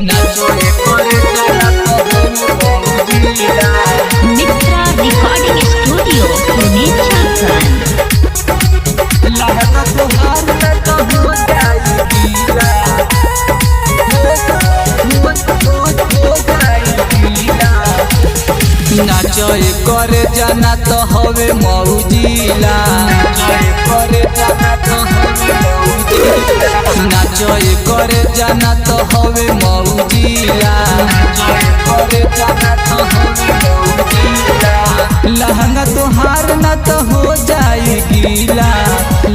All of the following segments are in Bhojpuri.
नाचोए करे जाना तो मौजिला मित्रा रिकॉर्डिंग स्टूडियो पुणे झारखंड। लहंगा तोहार में तो हो जाई गीला हो जाई गीला नाचोए करे जाना तो हवे मौजिला नाचोए करे जाना तो हवे मौजिला लहंगा तोहार न तो हो जाई गीला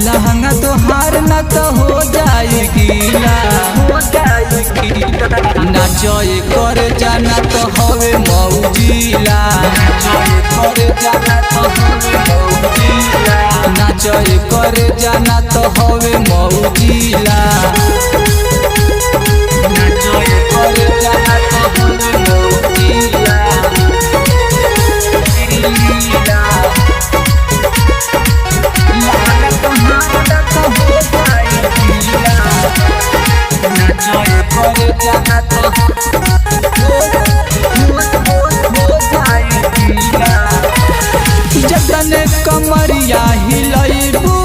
लहंगा तोहार न तो हो जाई गीला नाचोए करे जाना तो हवे मौजिला नाचोए करे जाना तो हवे मौजिला नाचोए करे जाना तो हवे मौजिला लहंगा तोहार न तो हो जाई गीला नाचोए करे जाना तो जतने कमरिया हिलैबू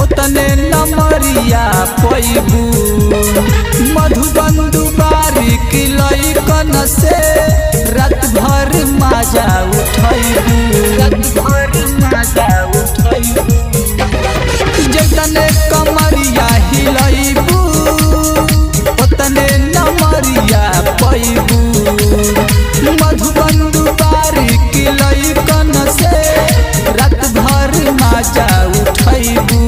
ओतने नमरिया पैबू मधुबंधु बारिक लैकन से रात भर मजा उठैबू जतने कमरिया हिलैबू ओतने नमरिया पैबू मधुबंधु बारिक लैकन से रात भर मजा उठैबू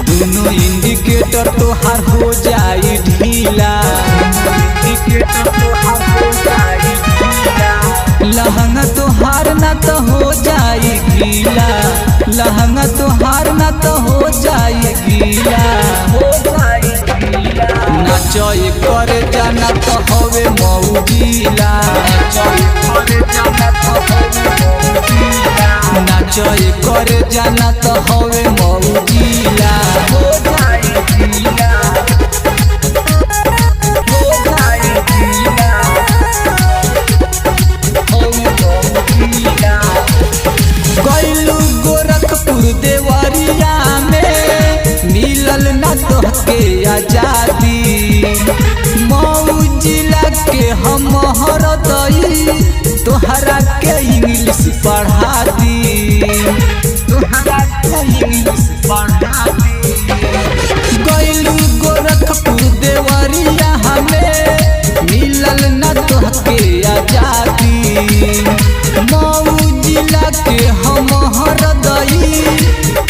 दोनों इंडिकेटर तोहार हो जाई ढीला लहंगा तोहार न तो हो जाई गीला लहंगा तोहार न तो हो जाई गीला नाचोए करे जाना तो हवे मौजिला नाचोए करे जाना तो हवे मौजिला गइलू गोरखपुर देवरिया में मिलल ना तोहके आजादी मऊ जिला के हम हरदई तोहरा के इंग्लिश पढ़ा दी गइलू गोरखपुर देवरिया हमें मिलल ना तोहके आजादी मऊ जिला के हम हरदई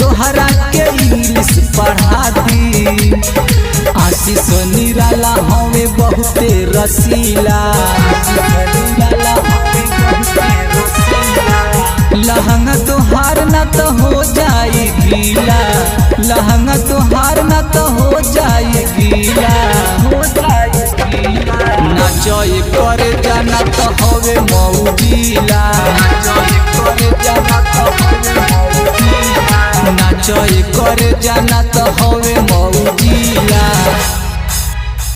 तोहरा के इंग्लिश पढ़ा दी आशीष निराला हमें बहुते रसीला लहंगा तोहार न तो हो जाई गीला लहंगा तोहार न तो हो जाई गीला नाचोए करे जाना